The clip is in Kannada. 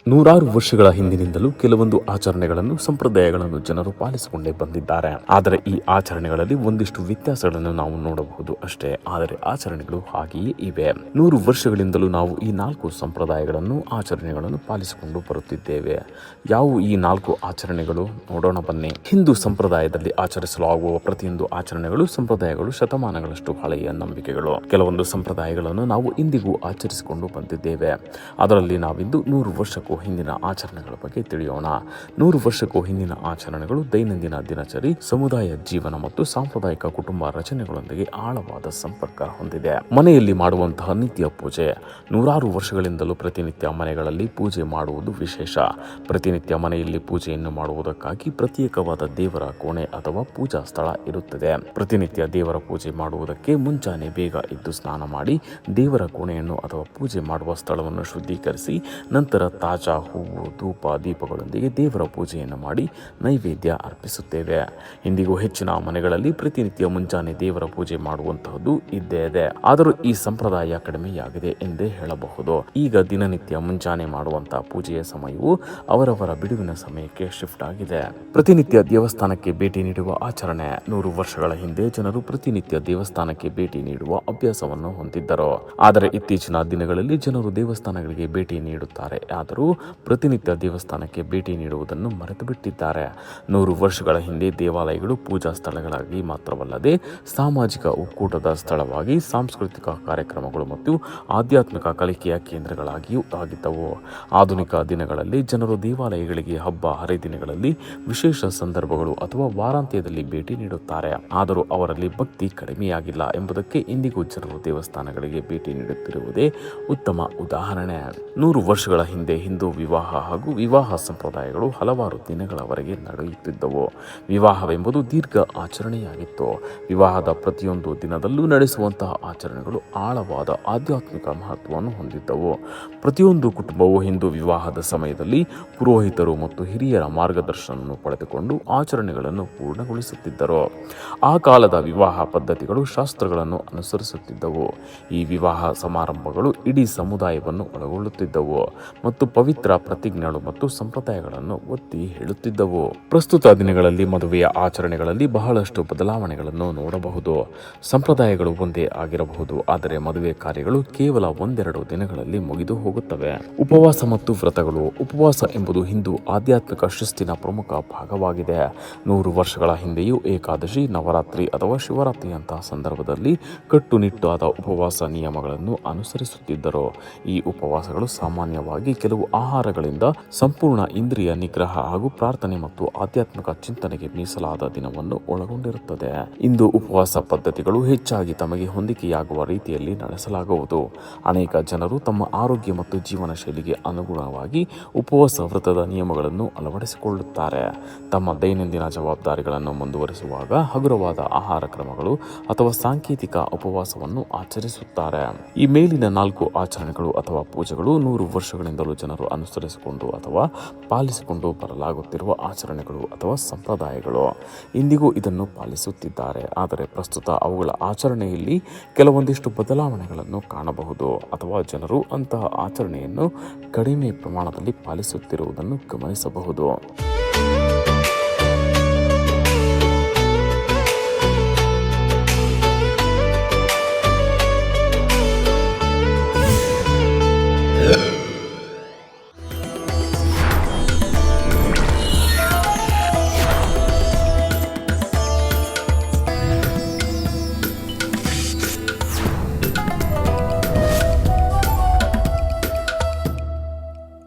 ನೂರಾರು ವರ್ಷಗಳ ಹಿಂದಿನಿಂದಲೂ ಕೆಲವೊಂದು ಆಚರಣೆಗಳನ್ನು ಸಂಪ್ರದಾಯಗಳನ್ನು ಜನರು ಪಾಲಿಸಿಕೊಂಡೇ ಬಂದಿದ್ದಾರೆ. ಆದರೆ ಈ ಆಚರಣೆಗಳಲ್ಲಿ ಒಂದಿಷ್ಟು ವ್ಯತ್ಯಾಸಗಳನ್ನು ನಾವು ನೋಡಬಹುದು ಅಷ್ಟೇ. ಆದರೆ ಆಚರಣೆಗಳು ಹಾಗೆಯೇ ಇವೆ. 100 ವರ್ಷಗಳಿಂದಲೂ ನಾವು ಈ 4 ಸಂಪ್ರದಾಯಗಳನ್ನು ಆಚರಣೆಗಳನ್ನು ಪಾಲಿಸಿಕೊಂಡು ಬರುತ್ತಿದ್ದೇವೆ. ಯಾವುವು ಈ 4 ಆಚರಣೆಗಳು ನೋಡೋಣ ಬನ್ನಿ. ಹಿಂದೂ ಸಂಪ್ರದಾಯದಲ್ಲಿ ಆಚರಿಸಲಾಗುವ ಪ್ರತಿಯೊಂದು ಆಚರಣೆಗಳು ಸಂಪ್ರದಾಯಗಳು ಶತಮಾನಗಳಷ್ಟು ಹಳೆಯ ನಂಬಿಕೆಗಳು. ಕೆಲವೊಂದು ಸಂಪ್ರದಾಯಗಳನ್ನು ನಾವು ಇಂದಿಗೂ ಆಚರಿಸಿಕೊಂಡು ಬಂದಿದ್ದೇವೆ. ಅದರಲ್ಲಿ ನಾವಿಂದು 100 ವರ್ಷಕ್ಕೂ ಹಿಂದಿನ ಆಚರಣೆಗಳ ಬಗ್ಗೆ ತಿಳಿಯೋಣ. 100 ವರ್ಷಕ್ಕೂ ಹಿಂದಿನ ಆಚರಣೆಗಳು ದೈನಂದಿನ ದಿನಚರಿ, ಸಮುದಾಯ ಜೀವನ ಮತ್ತು ಸಾಂಪ್ರದಾಯಿಕ ಕುಟುಂಬ ರಚನೆಗಳೊಂದಿಗೆ ಆಳವಾದ ಸಂಪರ್ಕ ಹೊಂದಿದೆ. ಮನೆಯಲ್ಲಿ ಮಾಡುವಂತಹ ನಿತ್ಯ ಪೂಜೆ. ನೂರಾರು ವರ್ಷಗಳಿಂದಲೂ ಪ್ರತಿನಿತ್ಯ ಮನೆಗಳಲ್ಲಿ ಪೂಜೆ ಮಾಡುವುದು ವಿಶೇಷ. ಪ್ರತಿನಿತ್ಯ ಮನೆಯಲ್ಲಿ ಪೂಜೆಯನ್ನು ಮಾಡುವುದಕ್ಕಾಗಿ ಪ್ರತ್ಯೇಕವಾದ ದೇವರ ಕೋಣೆ ಅಥವಾ ಪೂಜಾ ಸ್ಥಳ ಇರುತ್ತದೆ. ಪ್ರತಿನಿತ್ಯ ದೇವರ ಪೂಜೆ ಮಾಡುವುದಕ್ಕೆ ಮುಂಚಾನೆ ಬೇಗ ಎದ್ದು ಸ್ನಾನ ಮಾಡಿ ದೇವರ ಕೋಣೆಯನ್ನು ಅಥವಾ ಪೂಜೆ ಮಾಡುವ ಸ್ಥಳವನ್ನು ಶುದ್ಧೀಕರಿಸಿ ನಂತರ ತಾಜಾ ಹೂವು, ಧೂಪ, ದೀಪಗಳೊಂದಿಗೆ ದೇವರ ಪೂಜೆಯನ್ನು ಮಾಡಿ ನೈವೇದ್ಯ ಅರ್ಪಿಸುತ್ತೇವೆ. ಇಂದಿಗೂ ಹೆಚ್ಚಿನ ಮನೆಗಳಲ್ಲಿ ಪ್ರತಿನಿತ್ಯ ಮುಂಜಾನೆ ದೇವರ ಪೂಜೆ ಮಾಡುವಂತಹದ್ದು ಇದ್ದೇ ಇದೆ. ಆದರೂ ಈ ಸಂಪ್ರದಾಯ ಕಡಿಮೆಯಾಗಿದೆ ಎಂದೇ ಹೇಳಬಹುದು. ಈಗ ದಿನನಿತ್ಯ ಮುಂಜಾನೆ ಮಾಡುವಂತಹ ಪೂಜೆಯ ಸಮಯವು ಅವರವರ ಬಿಡುವಿನ ಸಮಯಕ್ಕೆ ಶಿಫ್ಟ್ ಆಗಿದೆ. ಪ್ರತಿನಿತ್ಯ ದೇವಸ್ಥಾನಕ್ಕೆ ಭೇಟಿ ನೀಡುವ ಆಚರಣೆ. 100 ವರ್ಷಗಳ ಹಿಂದೆ ಜನರು ಪ್ರತಿನಿತ್ಯ ದೇವಸ್ಥಾನಕ್ಕೆ ಭೇಟಿ ನೀಡುವ ಅಭ್ಯಾಸವನ್ನು ಹೊಂದಿದ್ದರು. ಆದರೆ ಇತ್ತೀಚಿನ ದಿನಗಳಲ್ಲಿ ಜನರು ದೇವಸ್ಥಾನಗಳಿಗೆ ಭೇಟಿ ನೀಡುತ್ತಾರೆ. ಆದರೂ ಪ್ರತಿನಿತ್ಯ ದೇವಸ್ಥಾನಕ್ಕೆ ಭೇಟಿ ನೀಡುವುದನ್ನು ಮರೆತು ಬಿಟ್ಟಿದ್ದಾರೆ. 100 ವರ್ಷಗಳ ಹಿಂದೆ ದೇವಾಲಯಗಳು ಪೂಜಾ ಸ್ಥಳಗಳಾಗಿ ಮಾತ್ರವಲ್ಲದೆ ಸಾಮಾಜಿಕ ಒಕ್ಕೂಟದ ಸ್ಥಳವಾಗಿ, ಸಾಂಸ್ಕೃತಿಕ ಕಾರ್ಯಕ್ರಮಗಳು ಮತ್ತು ಆಧ್ಯಾತ್ಮಿಕ ಕಲಿಕೆಯ ಕೇಂದ್ರಗಳಾಗಿಯೂ ಆಗಿದ್ದವು. ಆಧುನಿಕ ದಿನಗಳಲ್ಲಿ ಜನರು ದೇವಾಲಯಗಳಿಗೆ ಹಬ್ಬ ಹರಿದಿನಗಳಲ್ಲಿ, ವಿಶೇಷ ಸಂದರ್ಭಗಳು ಅಥವಾ ವಾರಾಂತ್ಯದಲ್ಲಿ ಭೇಟಿ ನೀಡುತ್ತಾರೆ. ಆದರೂ ಅವರಲ್ಲಿ ಭಕ್ತಿ ಕಡಿಮೆಯಾಗಿಲ್ಲ ಎಂಬುದಕ್ಕೆ ಇಂದಿಗೂ ಜನರು ದೇವಸ್ಥಾನಗಳಿಗೆ ಭೇಟಿ ನೀಡುತ್ತಿರುವುದೇ ಉತ್ತಮ ಉದಾಹರಣೆ. 100 ವರ್ಷಗಳ ಹಿಂದೆ ಹಿಂದೂ ವಿವಾಹ ಹಾಗೂ ವಿವಾಹ ಸಂಪ್ರದಾಯಗಳು ಹಲವಾರು ದಿನಗಳವರೆಗೆ ನಡೆಯುತ್ತಿದ್ದವು. ವಿವಾಹವೆಂಬುದು ದೀರ್ಘ ಆಚರಣೆಯಾಗಿತ್ತು. ವಿವಾಹದ ಪ್ರತಿಯೊಂದು ದಿನದಲ್ಲೂ ನಡೆಸುವಂತಹ ಆಚರಣೆಗಳು ಆಳವಾದ ಆಧ್ಯಾತ್ಮಿಕ ಮಹತ್ವವನ್ನು ಹೊಂದಿದ್ದವು. ಪ್ರತಿಯೊಂದು ಕುಟುಂಬವು ಹಿಂದೂ ವಿವಾಹದ ಸಮಯದಲ್ಲಿ ಪುರೋಹಿತರು ಮತ್ತು ಹಿರಿಯರ ಮಾರ್ಗದರ್ಶನವನ್ನು ಪಡೆದುಕೊಂಡು ಆಚರಣೆಗಳನ್ನು ಪೂರ್ಣಗೊಳಿಸುತ್ತಿದ್ದರು. ಆ ಕಾಲದ ವಿವಾಹ ಪದ್ಧತಿಗಳು ಶಾಸ್ತ್ರಗಳನ್ನು ಅನುಸರಿಸುತ್ತಿದ್ದವು. ಈ ವಿವಾಹ ಸಮಾರಂಭಗಳು ಇಡೀ ಸಮುದಾಯವನ್ನು ಒಳಗೊಳ್ಳುತ್ತಿದ್ದವು ಮತ್ತು ಪವಿತ್ರ ಪ್ರತಿಜ್ಞೆಗಳು ಮತ್ತು ಸಂಪ್ರದಾಯಗಳನ್ನು ಒತ್ತಿ ಹೇಳುತ್ತಿದ್ದವು. ಪ್ರಸ್ತುತ ದಿನಗಳಲ್ಲಿ ಮದುವೆಯ ಆಚರಣೆಗಳಲ್ಲಿ ಬಹಳಷ್ಟು ಬದಲಾವಣೆಗಳನ್ನು ನೋಡಬಹುದು. ಸಂಪ್ರದಾಯಗಳು ಒಂದೇ ಆಗಿರಬಹುದು, ಆದರೆ ಮದುವೆ ಕಾರ್ಯಗಳು ಕೇವಲ 1-2 ದಿನಗಳಲ್ಲಿ ಮುಗಿದು ಹೋಗುತ್ತವೆ. ಉಪವಾಸ ಮತ್ತು ವ್ರತಗಳು. ಉಪವಾಸ ಎಂಬುದು ಹಿಂದೂ ಆಧ್ಯಾತ್ಮಿಕ ಶಿಸ್ತಿನ ಪ್ರಮುಖ ಭಾಗವಾಗಿದೆ. 100 ವರ್ಷಗಳ ಹಿಂದೆಯೂ ಏಕಾದಶಿ, ನವರಾತ್ರಿ ಅಥವಾ ಶಿವರಾತ್ರಿಯಂತಹ ಸಂದರ್ಭದಲ್ಲಿ ಕಟ್ಟುನಿಟ್ಟಾದ ಉಪವಾಸ ನಿಯಮಗಳನ್ನು ಅನುಸರಿಸುತ್ತಿದ್ದರು. ಈ ಉಪವಾಸಗಳು ಸಾಮಾನ್ಯವಾಗಿ ಕೆಲವು ಆಹಾರಗಳಿಂದ ಸಂಪೂರ್ಣ ಇಂದ್ರಿಯ ನಿಗ್ರಹ ಹಾಗೂ ಪ್ರಾರ್ಥನೆ ಮತ್ತು ಆಧ್ಯಾತ್ಮಿಕ ಚಿಂತನೆಗೆ ಮೀಸಲಾದ ದಿನವನ್ನು ಒಳಗೊಂಡಿರುತ್ತದೆ. ಇಂದು ಉಪವಾಸ ಪದ್ಧತಿಗಳು ಹೆಚ್ಚಾಗಿ ತಮಗೆ ಹೊಂದಿಕೆಯಾಗುವ ರೀತಿಯಲ್ಲಿ ನಡೆಸಲಾಗುವುದು. ಅನೇಕ ಜನರು ತಮ್ಮ ಆರೋಗ್ಯ ಮತ್ತು ಜೀವನ ಶೈಲಿಗೆ ಅನುಗುಣವಾಗಿ ಉಪವಾಸ ವ್ರತದ ನಿಯಮಗಳನ್ನು ಅಳವಡಿಸಿಕೊಳ್ಳುತ್ತಾರೆ. ತಮ್ಮ ದೈನಂದಿನ ಜವಾಬ್ದಾರಿಗಳನ್ನು ಮುಂದುವರಿಸುವಾಗ ಹಗುರವಾದ ಆಹಾರ ಕ್ರಮಗಳು ಅಥವಾ ಸಾಂಕೇತಿಕ ಉಪವಾಸವನ್ನು ಆಚರಿಸುತ್ತಾರೆ. ಈ ಮೇಲಿನ 4 ಆಚರಣೆಗಳು ಅಥವಾ ಪೂಜೆಗಳು 100 ವರ್ಷಗಳಿಂದಲೂ ಜನರು ಅನುಸರಿಸಿಕೊಂಡು ಅಥವಾ ಪಾಲಿಸಿಕೊಂಡು ಬರಲಾಗುತ್ತಿರುವ ಆಚರಣೆಗಳು ಅಥವಾ ಸಂಪ್ರದಾಯಗಳು. ಇಂದಿಗೂ ಇದನ್ನು ಪಾಲಿಸುತ್ತಿದ್ದಾರೆ. ಆದರೆ ಪ್ರಸ್ತುತ ಅವುಗಳ ಆಚರಣೆಯಲ್ಲಿ ಕೆಲವೊಂದಿಷ್ಟು ಬದಲಾವಣೆಗಳನ್ನು ಕಾಣಬಹುದು ಅಥವಾ ಜನರು ಅಂತಹ ಆಚರಣೆಯನ್ನು ಕಡಿಮೆ ಪ್ರಮಾಣದಲ್ಲಿ ಪಾಲಿಸುತ್ತಿರುವುದನ್ನು ಗಮನಿಸಬಹುದು.